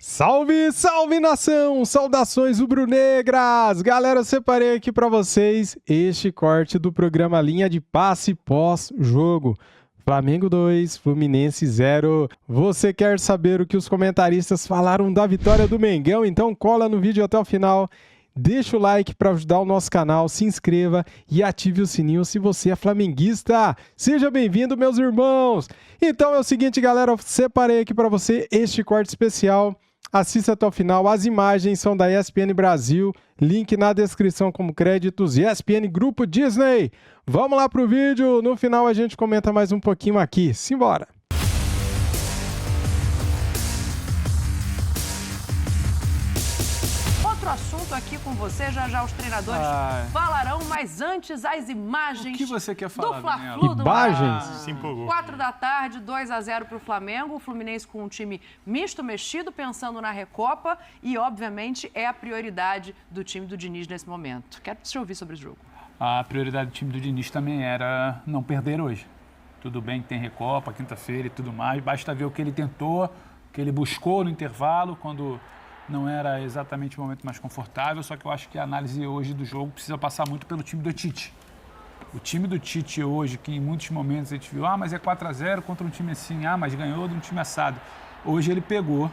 Salve, salve nação! Saudações rubro-negras! Galera, eu separei aqui para vocês este corte do programa Linha de Passe pós-jogo. Flamengo 2, Fluminense 0. Você quer saber o que os comentaristas falaram da vitória do Mengão? Então cola no vídeo até o final. Deixa o like para ajudar o nosso canal, se inscreva e ative o sininho se você é flamenguista. Seja bem-vindo, meus irmãos! Então é o seguinte, galera, eu separei aqui para você este corte especial. Assista até o final, as imagens são da ESPN Brasil, link na descrição como créditos, ESPN Grupo Disney. Vamos lá pro vídeo, no final a gente comenta mais um pouquinho aqui, simbora! Outro assunto aqui com você, já os treinadores falarão, mas antes as imagens o que você quer falar, do Fla-Flu do imagens? Se empolgou. 4 da tarde, 2-0 para o Flamengo, o Fluminense com um time misto, mexido, pensando na Recopa e, obviamente, é a prioridade do time do Diniz nesse momento. Quero te ouvir sobre esse jogo. A prioridade do time do Diniz também era não perder hoje. Tudo bem que tem Recopa, quinta-feira e tudo mais, basta ver o que ele tentou, o que ele buscou no intervalo, quando não era exatamente o momento mais confortável, só que eu acho que a análise hoje do jogo precisa passar muito pelo time do Tite. O time do Tite hoje, que em muitos momentos a gente viu, mas é 4-0 contra um time assim, mas ganhou de um time assado. Hoje ele pegou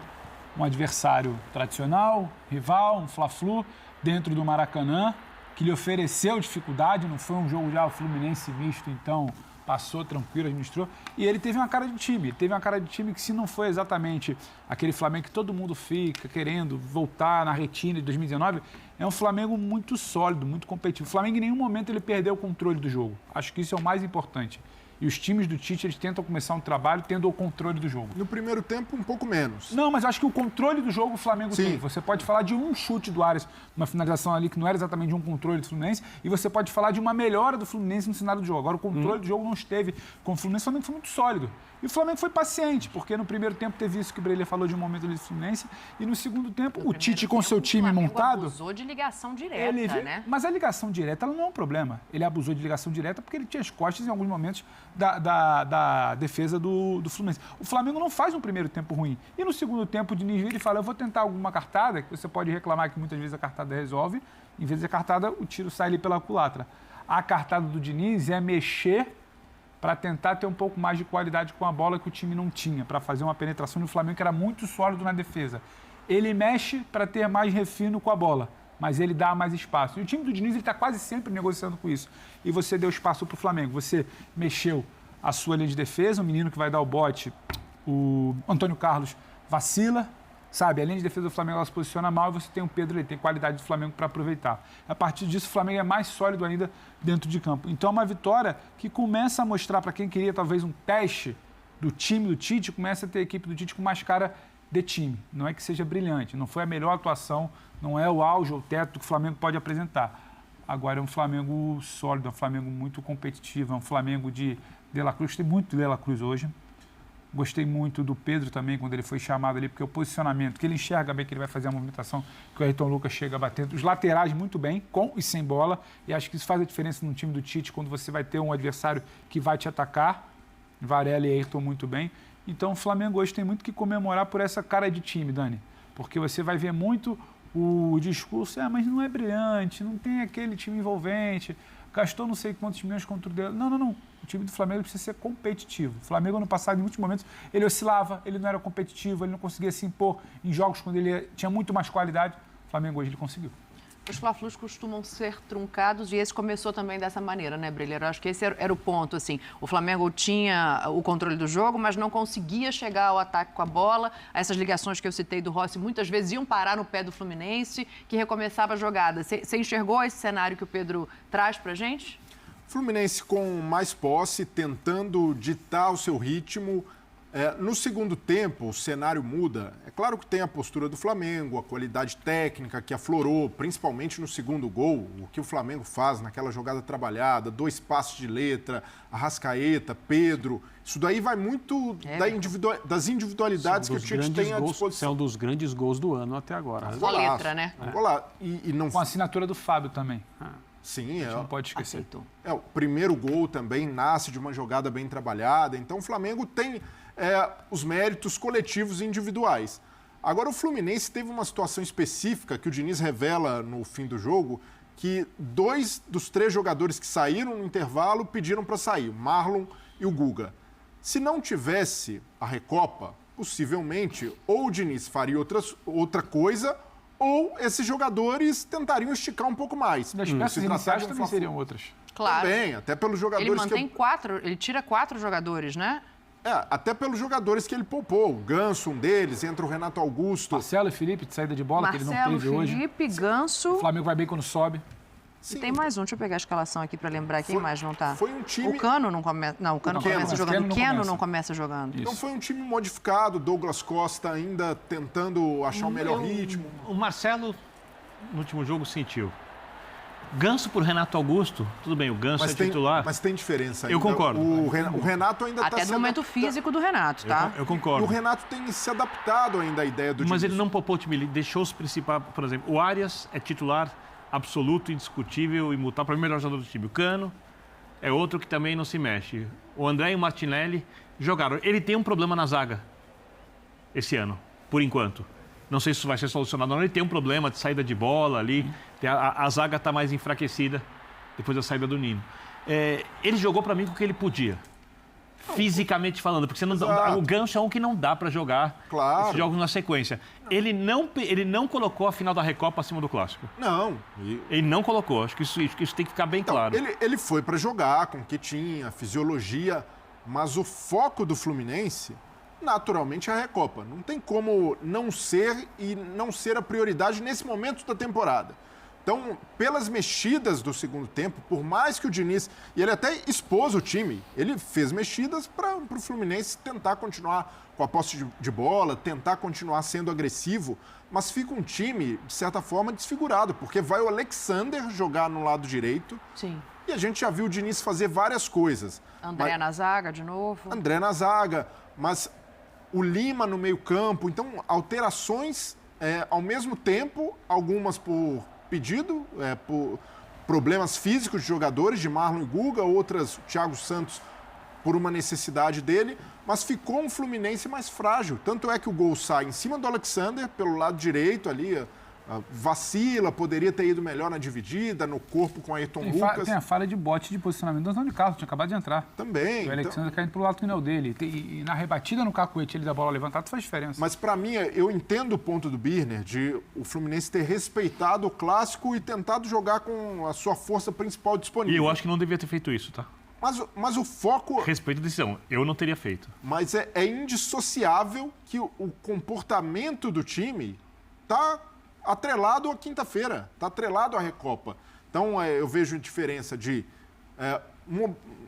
um adversário tradicional, rival, um Fla-Flu, dentro do Maracanã, que lhe ofereceu dificuldade, não foi um jogo já o Fluminense misto, então passou tranquilo, administrou, e ele teve uma cara de time, que se não foi exatamente aquele Flamengo que todo mundo fica querendo voltar na retina de 2019, é um Flamengo muito sólido, muito competitivo. O Flamengo em nenhum momento ele perdeu o controle do jogo, acho que isso é o mais importante. E os times do Tite, eles tentam começar um trabalho tendo o controle do jogo. No primeiro tempo, um pouco menos. Não, mas eu acho que o controle do jogo o Flamengo Sim. tem. Você pode falar de um chute do Ares, uma finalização ali que não era exatamente de um controle do Fluminense, e você pode falar de uma melhora do Fluminense no cenário do jogo. Agora, o controle do jogo não esteve com o Fluminense, o Flamengo foi muito sólido. E o Flamengo foi paciente, porque no primeiro tempo teve isso que o Breler falou de um momento ali do Fluminense, e no segundo tempo, o Tite com seu time montado... Ele abusou de ligação direta, né? Mas a ligação direta ela não é um problema. Ele abusou de ligação direta porque ele tinha as costas em alguns momentos da defesa do Fluminense. O Flamengo não faz um primeiro tempo ruim. E no segundo tempo, o Diniz vira e fala, eu vou tentar alguma cartada, que você pode reclamar que muitas vezes a cartada resolve, em vez da cartada, o tiro sai ali pela culatra. A cartada do Diniz é mexer para tentar ter um pouco mais de qualidade com a bola que o time não tinha, para fazer uma penetração no Flamengo que era muito sólido na defesa. Ele mexe para ter mais refino com a bola, mas ele dá mais espaço. E o time do Diniz está quase sempre negociando com isso. E você deu espaço para o Flamengo. Você mexeu a sua linha de defesa, o menino que vai dar o bote, o Antônio Carlos, vacila, sabe? A linha de defesa do Flamengo ela se posiciona mal e você tem o Pedro, ele tem qualidade do Flamengo para aproveitar. A partir disso, o Flamengo é mais sólido ainda dentro de campo. Então, é uma vitória que começa a mostrar para quem queria talvez um teste do time do Tite, começa a ter a equipe do Tite com mais cara de time. Não é que seja brilhante, não foi a melhor atuação, não é o auge ou o teto que o Flamengo pode apresentar. Agora é um Flamengo sólido, é um Flamengo muito competitivo, é um Flamengo de La Cruz. Gostei muito de La Cruz hoje. Gostei muito do Pedro também, quando ele foi chamado ali, porque o posicionamento, que ele enxerga bem que ele vai fazer a movimentação, que o Ayrton Lucas chega batendo. Os laterais muito bem, com e sem bola. E acho que isso faz a diferença no time do Tite, quando você vai ter um adversário que vai te atacar. Varela e Ayrton muito bem. Então o Flamengo hoje tem muito que comemorar por essa cara de time, Dani. Porque você vai ver muito o discurso, mas não é brilhante, não tem aquele time envolvente, gastou não sei quantos milhões contra o dele. Não. O time do Flamengo precisa ser competitivo. O Flamengo, ano passado, em muitos momentos, ele oscilava, ele não era competitivo, ele não conseguia se impor em jogos quando ele tinha muito mais qualidade. O Flamengo hoje ele conseguiu. Os Fla-Flus costumam ser truncados e esse começou também dessa maneira, né, Breler? Eu acho que esse era o ponto, assim. O Flamengo tinha o controle do jogo, mas não conseguia chegar ao ataque com a bola. Essas ligações que eu citei do Rossi muitas vezes iam parar no pé do Fluminense, que recomeçava a jogada. Você enxergou esse cenário que o Pedro traz pra gente? Fluminense com mais posse, tentando ditar o seu ritmo. No segundo tempo, o cenário muda. É claro que tem a postura do Flamengo, a qualidade técnica que aflorou, principalmente no segundo gol, o que o Flamengo faz naquela jogada trabalhada, 2 passes de letra, Arrascaeta, Pedro. Isso daí vai muito das individualidades que o Tite tem à disposição. É um dos grandes gols do ano até agora. Só letra, né? E não... Com a assinatura do Fábio também. Sim, não pode esquecer. O primeiro gol também nasce de uma jogada bem trabalhada. Então o Flamengo tem os méritos coletivos e individuais. Agora, o Fluminense teve uma situação específica que o Diniz revela no fim do jogo, que 2 dos 3 jogadores que saíram no intervalo pediram para sair, o Marlon e o Guga. Se não tivesse a Recopa, possivelmente, ou o Diniz faria outra coisa, ou esses jogadores tentariam esticar um pouco mais. Das peças iniciais também seriam outras. Claro. Também, até pelos jogadores Ele mantém 4, ele tira 4 jogadores, né? até pelos jogadores que ele poupou. O Ganso, um deles, entra o Renato Augusto. Marcelo e Felipe, de saída de bola, que ele não teve hoje. Felipe, Ganso... O Flamengo vai bem quando sobe. E tem mais um, deixa eu pegar a escalação aqui para lembrar quem mais não tá. Foi um time... O Cano não começa... Não, o Cano começa jogando. O Keno não começa jogando. Então foi um time modificado, Douglas Costa ainda tentando achar o melhor ritmo. O Marcelo, no último jogo, sentiu. Ganso por Renato Augusto, tudo bem, o Ganso é titular. Mas tem diferença ainda. Eu concordo. O Renato ainda está... Até no momento físico do Renato, tá? Eu concordo. E o Renato tem se adaptado ainda à ideia do Mas Diniz. ele não poupou o time, ele deixou os principais, por exemplo, o Arias é titular absoluto, indiscutível, imutável, para mim, o melhor jogador do time. O Cano é outro que também não se mexe. O André e o Martinelli jogaram. Ele tem um problema na zaga esse ano, por enquanto. Não sei se isso vai ser solucionado ou não. Ele tem um problema de saída de bola ali. A zaga está mais enfraquecida depois da saída do Nino. Ele jogou para mim com o que ele podia. Fisicamente falando, porque você não dá, o Ganso é um que não dá para jogar esses jogos na sequência. Ele não colocou a final da Recopa acima do Clássico. Não. Ele não colocou. Acho que isso tem que ficar bem claro. Ele foi para jogar com o que tinha, fisiologia, mas o foco do Fluminense, naturalmente, é a Recopa. Não tem como não ser e não ser a prioridade nesse momento da temporada. Então, pelas mexidas do segundo tempo, por mais que o Diniz... E ele até expôs o time. Ele fez mexidas para o Fluminense tentar continuar com a posse de bola, tentar continuar sendo agressivo, mas fica um time, de certa forma, desfigurado, porque vai o Alexander jogar no lado direito. Sim. E a gente já viu o Diniz fazer várias coisas. André na zaga, de novo. André na zaga, mas o Lima no meio-campo. Então, alterações ao mesmo tempo, algumas por pedido, por problemas físicos de jogadores, de Marlon e Guga, outras, o Thiago Santos, por uma necessidade dele, mas ficou um Fluminense mais frágil. Tanto é que o gol sai em cima do Alexander, pelo lado direito ali, vacila, poderia ter ido melhor na dividida, no corpo com Ayrton Lucas. Tem a falha de bote de posicionamento do Antônio Carlos, tinha acabado de entrar. Também. O Alexander caindo pro lado que não é o dele. E na rebatida no cacuete ele da bola levantada faz diferença. Mas para mim, eu entendo o ponto do Birner de o Fluminense ter respeitado o clássico e tentado jogar com a sua força principal disponível. E eu acho que não devia ter feito isso, tá? Mas o foco... Respeito a decisão. Eu não teria feito. Mas é indissociável que o comportamento do time tá atrelado à quinta-feira, está atrelado à Recopa. Então, eu vejo a diferença de...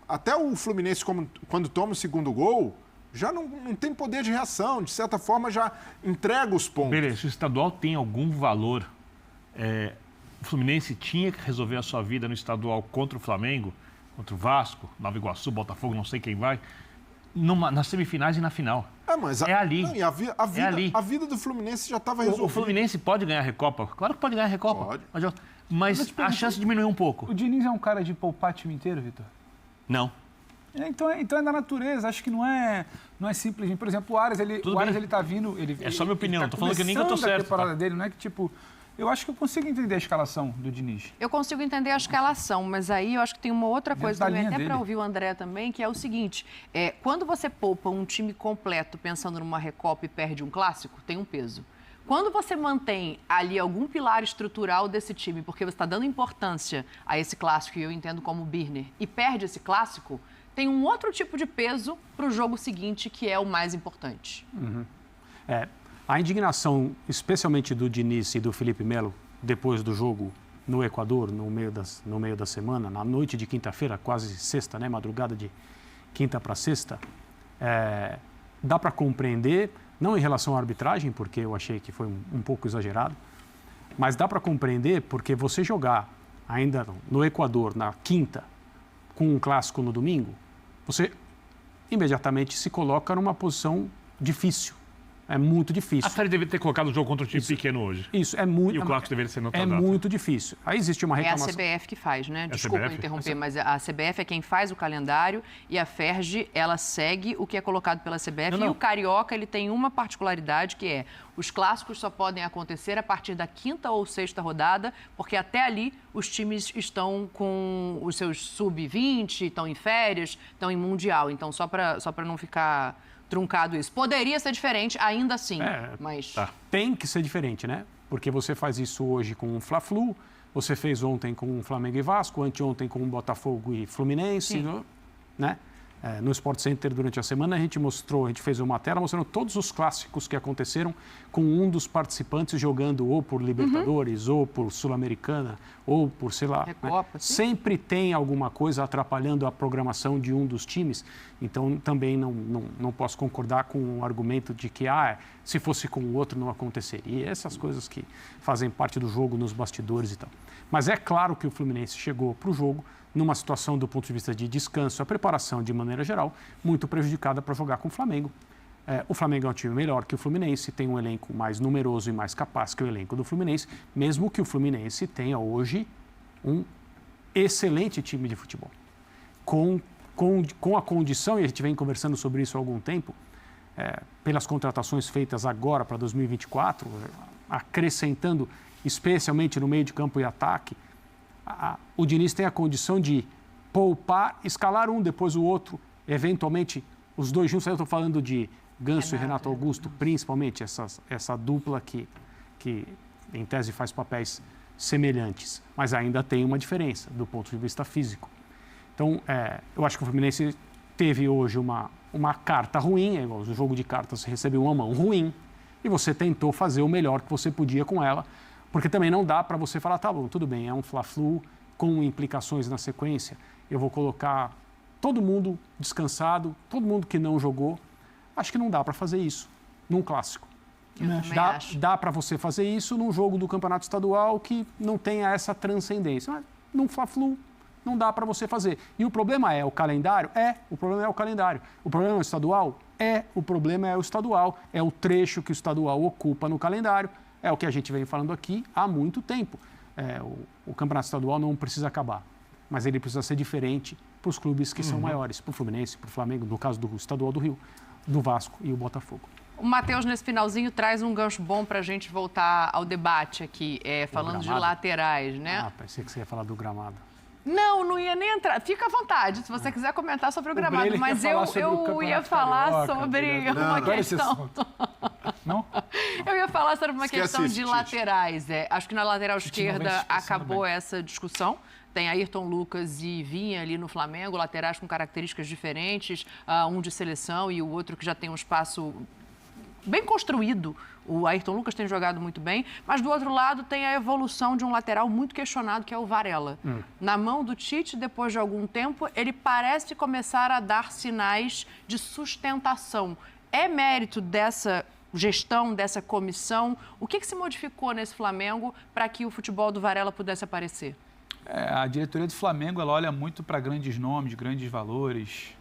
até o Fluminense, quando toma o segundo gol, já não tem poder de reação. De certa forma, já entrega os pontos. Beleza, se o estadual tem algum valor, o Fluminense tinha que resolver a sua vida no estadual contra o Flamengo, contra o Vasco, Nova Iguaçu, Botafogo, não sei quem vai, nas semifinais e na final. Mas é ali. Não, e a vida do Fluminense já estava resolvida. O Fluminense pode ganhar a Recopa? Claro que pode ganhar a Recopa. Pode. Mas a chance diminuiu um pouco. O Diniz é um cara de poupar o time inteiro, Vitor? Não. Então é da natureza. Acho que não é simplesmente... Por exemplo, o Arias, ele tá vindo... É só minha opinião. Tô falando que nem que eu tô certo. A temporada dele, não é que tipo... Eu acho que eu consigo entender a escalação do Diniz. Eu consigo entender a escalação, mas aí eu acho que tem uma outra coisa também, até para ouvir o André também, que é o seguinte, quando você poupa um time completo pensando numa Recopa e perde um clássico, tem um peso. Quando você mantém ali algum pilar estrutural desse time, porque você está dando importância a esse clássico, e eu entendo como Birner, e perde esse clássico, tem um outro tipo de peso para o jogo seguinte, que é o mais importante. Uhum. A indignação, especialmente do Diniz e do Felipe Melo, depois do jogo no Equador, no meio da semana, na noite de quinta-feira, quase sexta, né, madrugada de quinta para sexta, dá para compreender, não em relação à arbitragem, porque eu achei que foi um pouco exagerado, mas dá para compreender porque você jogar ainda no Equador, na quinta, com um clássico no domingo, você imediatamente se coloca numa posição difícil. É muito difícil. A série deveria ter colocado o jogo contra um time pequeno hoje. Isso, é muito... E o clássico deveria ser no É muito difícil. Aí existe uma reclamação... É a CBF que faz, né? Desculpa CBF? interromper, mas a CBF é quem faz o calendário e a FERJ, ela segue o que é colocado pela CBF. Não. E o Carioca, ele tem uma particularidade que é os clássicos só podem acontecer a partir da 5ª ou 6ª rodada, porque até ali os times estão com os seus sub-20, estão em férias, estão em Mundial. Então, só para não ficar truncado isso. Poderia ser diferente, ainda assim, mas... Tá. Tem que ser diferente, né? Porque você faz isso hoje com o Fla-Flu, você fez ontem com o Flamengo e Vasco, anteontem com o Botafogo e Fluminense, né? No Sport Center, durante a semana, a gente fez uma matéria mostrando todos os clássicos que aconteceram com um dos participantes jogando ou por Libertadores, ou por Sul-Americana, ou por, sei lá... Recopa, Sempre tem alguma coisa atrapalhando a programação de um dos times. Então, também não posso concordar com o argumento de que, se fosse com o outro não aconteceria. Essas coisas que fazem parte do jogo nos bastidores e tal. Mas é claro que o Fluminense chegou para o jogo numa situação do ponto de vista de descanso, a preparação de maneira geral, muito prejudicada para jogar com o Flamengo. O Flamengo é um time melhor que o Fluminense, tem um elenco mais numeroso e mais capaz que o elenco do Fluminense, mesmo que o Fluminense tenha hoje um excelente time de futebol. Com a condição, e a gente vem conversando sobre isso há algum tempo, pelas contratações feitas agora para 2024, acrescentando especialmente no meio de campo e ataque, o Diniz tem a condição de poupar, escalar um, depois o outro, eventualmente os dois juntos. Eu estou falando de Ganso e Renato Augusto, principalmente essa dupla que em tese faz papéis semelhantes, mas ainda tem uma diferença do ponto de vista físico. Então, eu acho que o Fluminense teve hoje uma carta ruim, é igual o jogo de cartas, você recebeu uma mão ruim e você tentou fazer o melhor que você podia com ela. Porque também não dá para você falar, tá bom, tudo bem, é um Fla-Flu com implicações na sequência, eu vou colocar todo mundo descansado, todo mundo que não jogou. Acho que não dá para fazer isso num clássico. Dá para você fazer isso num jogo do Campeonato Estadual que não tenha essa transcendência. Mas num Fla-Flu não dá para você fazer. E o problema é o calendário? O problema é o calendário. O problema é o estadual? O problema é o estadual. É o trecho que o estadual ocupa no calendário. É o que a gente vem falando aqui há muito tempo. O Campeonato Estadual não precisa acabar, mas ele precisa ser diferente para os clubes que são maiores, para o Fluminense, para o Flamengo, no caso do Estadual do Rio, do Vasco e o Botafogo. O Matheus, nesse finalzinho, traz um gancho bom para a gente voltar ao debate aqui, falando de laterais, né? Pensei que você ia falar do gramado. Não ia nem entrar. Fica à vontade, se você quiser comentar sobre o gramado. Mas eu ia falar sobre uma questão. Não? Eu ia falar sobre uma questão de laterais. Acho que na lateral esquerda acabou essa discussão. Tem Ayrton Lucas e Vinha ali no Flamengo, laterais com características diferentes, um de seleção e o outro que já tem um espaço bem construído. O Ayrton Lucas tem jogado muito bem, mas do outro lado tem a evolução de um lateral muito questionado, que é o Varela. Na mão do Tite, depois de algum tempo, ele parece começar a dar sinais de sustentação. É mérito dessa gestão, dessa comissão? O que se modificou nesse Flamengo para que o futebol do Varela pudesse aparecer? A diretoria do Flamengo, ela olha muito para grandes nomes, grandes valores.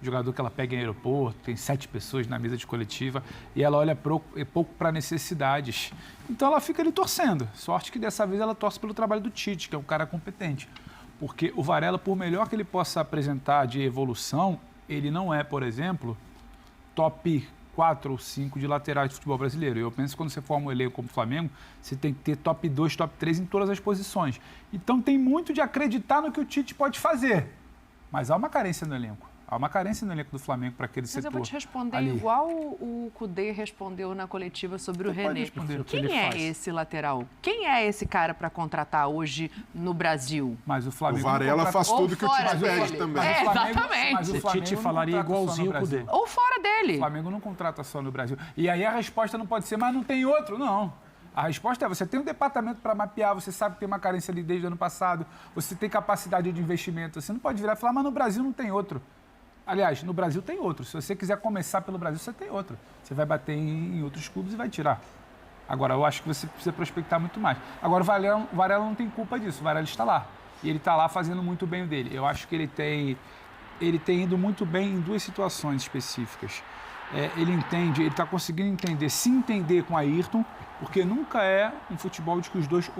Jogador que ela pega em aeroporto, tem 7 pessoas na mesa de coletiva e ela olha pouco para necessidades. Então ela fica ali torcendo. Sorte que dessa vez ela torce pelo trabalho do Tite, que é um cara competente. Porque o Varela, por melhor que ele possa apresentar de evolução, ele não é, por exemplo, top 4 ou 5 de laterais de futebol brasileiro. Eu penso que quando você forma um elenco como o Flamengo, você tem que ter top 2, top 3 em todas as posições. Então tem muito de acreditar no que o Tite pode fazer. Mas há uma carência no elenco. Há uma carência no elenco do Flamengo para aquele setor. Mas eu vou te responder ali. Igual o Cudê respondeu na coletiva sobre o René. Quem é esse lateral? Quem é esse cara para contratar hoje no Brasil? Mas o Flamengo. O Varela faz tudo que o Tite pede também. Exatamente. Mas o Tite falaria igualzinho o Cudê. Ou fora dele. O Flamengo não contrata só no Brasil. E aí a resposta não pode ser, mas não tem outro, não. A resposta é, você tem um departamento para mapear, você sabe que tem uma carência ali desde o ano passado, você tem capacidade de investimento. Você não pode virar e falar, mas no Brasil não tem outro. Aliás, no Brasil tem outro. Se você quiser começar pelo Brasil, você tem outro. Você vai bater em outros clubes e vai tirar. Agora, eu acho que você precisa prospectar muito mais. Agora, o Varela não tem culpa disso. O Varela está lá. E ele está lá fazendo muito bem o dele. Eu acho que ele tem ido muito bem em 2 situações específicas. ele está conseguindo entender, se entender com a Ayrton, porque nunca é um futebol de que os dois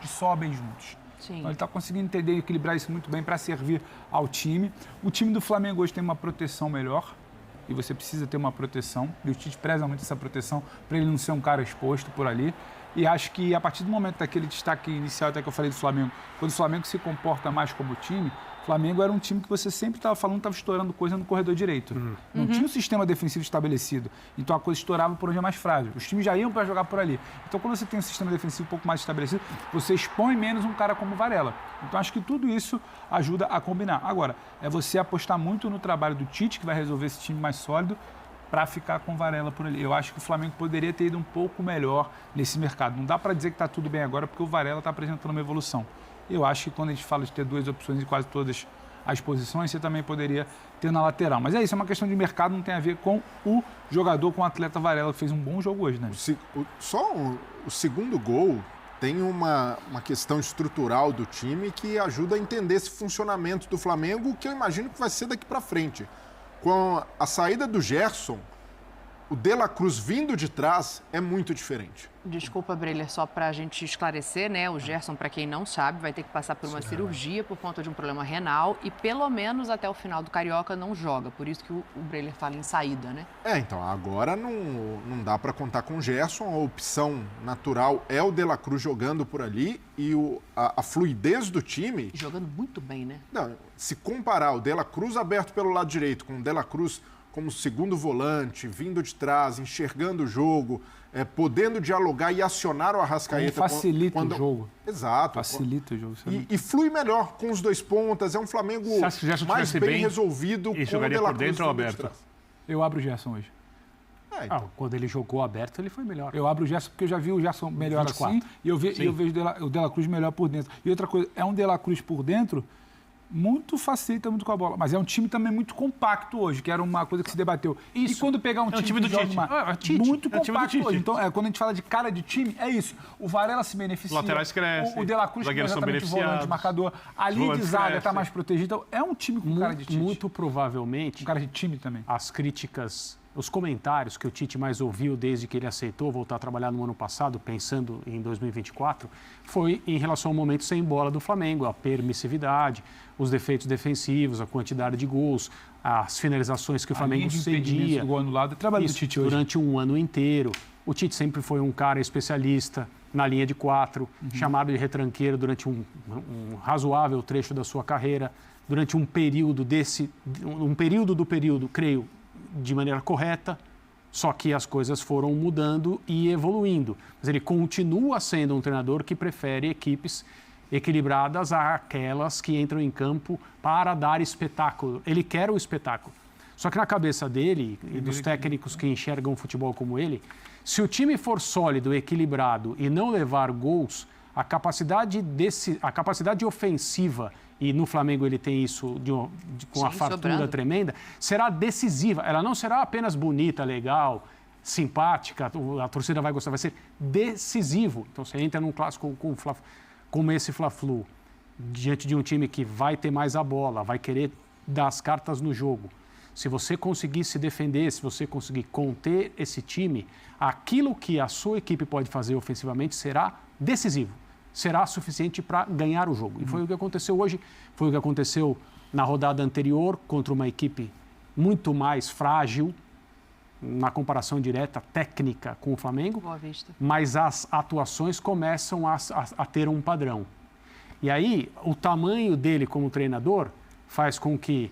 que sobem juntos. Sim. Então, ele está conseguindo entender e equilibrar isso muito bem para servir ao time. O time do Flamengo hoje tem uma proteção melhor, e você precisa ter uma proteção, e o Tite preza muito essa proteção para ele não ser um cara exposto por ali. E acho que a partir do momento daquele destaque inicial até que eu falei do Flamengo, quando o Flamengo se comporta mais como time, o Flamengo era um time que você sempre estava falando, estava estourando coisa no corredor direito. Não tinha um sistema defensivo estabelecido. Então a coisa estourava por onde é mais frágil. Os times já iam para jogar por ali. Então quando você tem um sistema defensivo um pouco mais estabelecido, você expõe menos um cara como o Varela. Então acho que tudo isso ajuda a combinar. Agora, é você apostar muito no trabalho do Tite, que vai resolver esse time mais sólido, para ficar com o Varela por ali. Eu acho que o Flamengo poderia ter ido um pouco melhor nesse mercado. Não dá para dizer que está tudo bem agora, porque o Varela está apresentando uma evolução. Eu acho que quando a gente fala de ter duas opções em quase todas as posições, você também poderia ter na lateral. Mas é isso, é uma questão de mercado, não tem a ver com o jogador, com o atleta Varela, que fez um bom jogo hoje, né? O segundo gol tem uma questão estrutural do time que ajuda a entender esse funcionamento do Flamengo, que eu imagino que vai ser daqui para frente. Com a saída do Gerson, o De La Cruz vindo de trás é muito diferente. Desculpa, Breler, só para a gente esclarecer, né? O Gerson, para quem não sabe, vai ter que passar por uma cirurgia por conta de um problema renal e pelo menos até o final do Carioca não joga. Por isso que o Breler fala em saída, né? Então agora não dá para contar com o Gerson. A opção natural é o De La Cruz jogando por ali e a fluidez do time... Jogando muito bem, né? Não, se comparar o De La Cruz aberto pelo lado direito com o De La Cruz como segundo volante, vindo de trás, enxergando o jogo, podendo dialogar e acionar o Arrascaeta. Facilita o jogo. Exato. Facilita o jogo. E flui melhor com os dois pontas. É um Flamengo mais bem resolvido com o jogaria De La por Cruz dentro ou aberto? Eu abro o Gerson hoje. Quando ele jogou aberto, ele foi melhor. Eu abro o Gerson porque eu já vi o Gerson melhor 24. Assim e eu vejo o De La Cruz melhor por dentro. E outra coisa, é um De La Cruz por dentro... muito facilita muito com a bola. Mas é um time também muito compacto hoje, que era uma coisa que se debateu. Isso. E quando pegar um time do Tite. Muito compacto hoje. Então, quando a gente fala de cara de time, é isso. O Varela se beneficia. Os laterais crescem. O De La Cruz que é exatamente o volante, marcador. Ali de zaga está mais protegido. Então, é um time com cara de Tite. Muito provavelmente. Com cara de time também. As críticas, os comentários que o Tite mais ouviu desde que ele aceitou voltar a trabalhar no ano passado, pensando em 2024, foi em relação ao momento sem bola do Flamengo, a permissividade, os defeitos defensivos, a quantidade de gols, as finalizações que o Flamengo cedia. Gol anulado, trabalho do Tite hoje. Durante um ano inteiro. O Tite sempre foi um cara especialista na linha de 4, chamado de retranqueiro durante um razoável trecho da sua carreira, durante um período do período, creio, de maneira correta, só que as coisas foram mudando e evoluindo. Mas ele continua sendo um treinador que prefere equipes equilibradas àquelas que entram em campo para dar espetáculo. Ele quer o espetáculo. Só que na cabeça dele e dos técnicos que enxergam o futebol como ele, se o time for sólido, equilibrado e não levar gols, a capacidade ofensiva, e no Flamengo ele tem isso com a fartura tremenda, será decisiva. Ela não será apenas bonita, legal, simpática, a torcida vai gostar, vai ser decisivo. Então você entra num clássico como esse Fla-Flu, diante de um time que vai ter mais a bola, vai querer dar as cartas no jogo. Se você conseguir se defender, se você conseguir conter esse time, aquilo que a sua equipe pode fazer ofensivamente será decisivo. Será suficiente para ganhar o jogo. E foi o que aconteceu hoje, foi o que aconteceu na rodada anterior contra uma equipe muito mais frágil, na comparação direta técnica com o Flamengo, Boa Vista. Mas as atuações começam a ter um padrão. E aí, o tamanho dele como treinador faz com que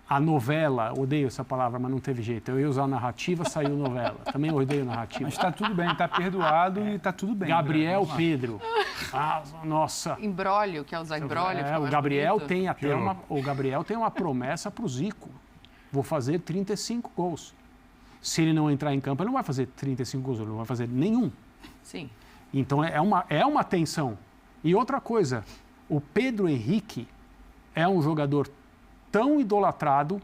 a novela, odeio essa palavra, mas não teve jeito. Eu ia usar narrativa, saiu novela. Também odeio narrativa. Mas está tudo bem, está perdoado e está tudo bem. Gabriel Pedro. Nossa. Embrólio, quer usar embrólio? O Gabriel tem até uma promessa para o Zico. Vou fazer 35 gols. Se ele não entrar em campo, ele não vai fazer 35 gols, ele não vai fazer nenhum. Sim. Então é uma tensão. E outra coisa, o Pedro Henrique é um jogador tão idolatrado,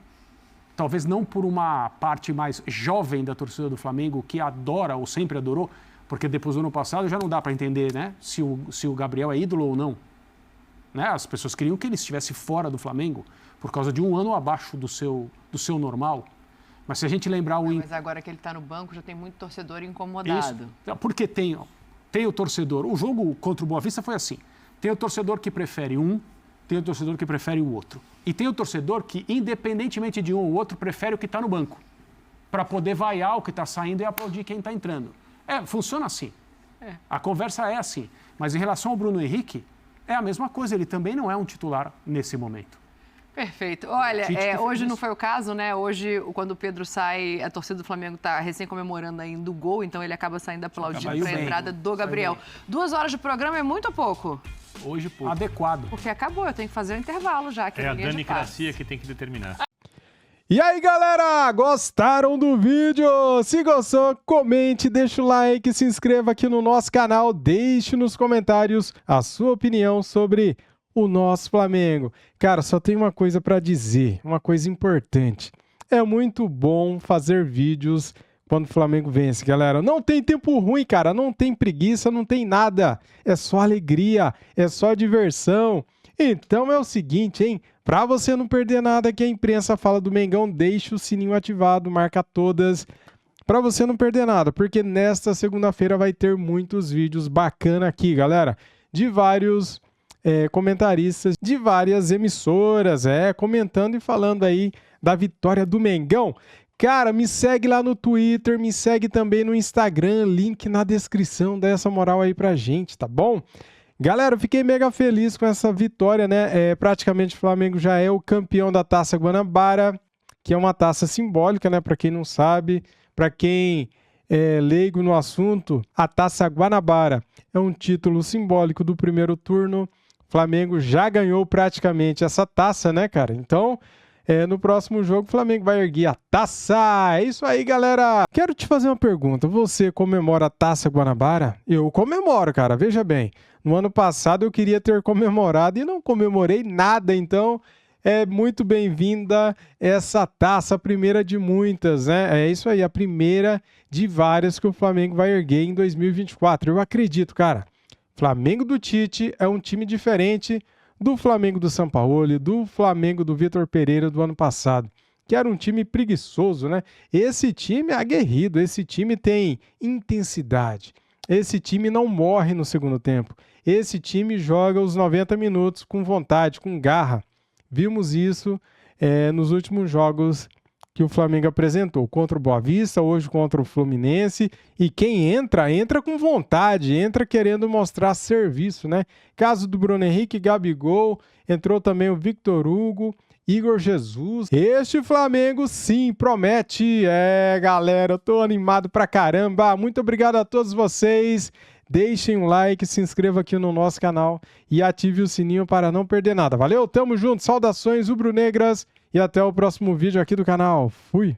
talvez não por uma parte mais jovem da torcida do Flamengo, que adora ou sempre adorou, porque depois do ano passado já não dá para entender, né, se o Gabriel é ídolo ou não. Né? As pessoas queriam que ele estivesse fora do Flamengo por causa de um ano abaixo do seu normal. Mas se a gente lembrar o Mas agora que ele está no banco, já tem muito torcedor incomodado. Isso. Porque tem o torcedor. O jogo contra o Boa Vista foi assim. Tem o torcedor que prefere um, tem o torcedor que prefere o outro. E tem o torcedor que, independentemente de um ou outro, prefere o que está no banco, para poder vaiar o que está saindo e aplaudir quem está entrando. Funciona assim. A conversa é assim. Mas em relação ao Bruno Henrique, é a mesma coisa. Ele também não é um titular nesse momento. Perfeito. Olha, hoje isso. não foi o caso, né? Hoje, quando o Pedro sai, a torcida do Flamengo está recém comemorando ainda o gol, então ele acaba saindo aplaudindo para a entrada do Gabriel. 2 horas de programa é muito ou pouco? Hoje, pouco. Adequado. Porque acabou, eu tenho que fazer o intervalo já. É a Danicracia que tem que determinar. E aí, galera, gostaram do vídeo? Se gostou, comente, deixa o like, se inscreva aqui no nosso canal, deixe nos comentários a sua opinião sobre o nosso Flamengo. Cara, só tem uma coisa para dizer, uma coisa importante. É muito bom fazer vídeos quando o Flamengo vence, galera. Não tem tempo ruim, cara, não tem preguiça, não tem nada. É só alegria, é só diversão. Então é o seguinte, hein? Para você não perder nada que a imprensa fala do Mengão, deixe o sininho ativado, marca todas, para você não perder nada, porque nesta segunda-feira vai ter muitos vídeos bacana aqui, galera, de vários comentaristas, de várias emissoras, comentando e falando aí da vitória do Mengão. Cara, me segue lá no Twitter, me segue também no Instagram, link na descrição, dá essa moral aí pra gente, tá bom? Galera, eu fiquei mega feliz com essa vitória, né? Praticamente o Flamengo já é o campeão da Taça Guanabara, que é uma taça simbólica, né? Para quem não sabe, para quem é leigo no assunto, a Taça Guanabara é um título simbólico do primeiro turno. O Flamengo já ganhou praticamente essa taça, né, cara? Então, no próximo jogo o Flamengo vai erguer a taça. É isso aí, galera. Quero te fazer uma pergunta. Você comemora a Taça Guanabara? Eu comemoro, cara. Veja bem. No ano passado eu queria ter comemorado e não comemorei nada, então é muito bem-vinda essa taça, a primeira de muitas, né? É isso aí, a primeira de várias que o Flamengo vai erguer em 2024. Eu acredito, cara. Flamengo do Tite é um time diferente do Flamengo do Sampaoli, do Flamengo do Vitor Pereira do ano passado, que era um time preguiçoso, né? Esse time é aguerrido, esse time tem intensidade. Esse time não morre no segundo tempo. Esse time joga os 90 minutos com vontade, com garra. Vimos isso nos últimos jogos que o Flamengo apresentou. Contra o Boa Vista, hoje contra o Fluminense. E quem entra, entra com vontade, entra querendo mostrar serviço, né? Caso do Bruno Henrique, Gabigol, entrou também o Victor Hugo, Igor Jesus. Este Flamengo sim promete. Galera, eu tô animado pra caramba. Muito obrigado a todos vocês. Deixem um like, se inscreva aqui no nosso canal e ative o sininho para não perder nada. Valeu, tamo junto, saudações rubro-negras e até o próximo vídeo aqui do canal. Fui!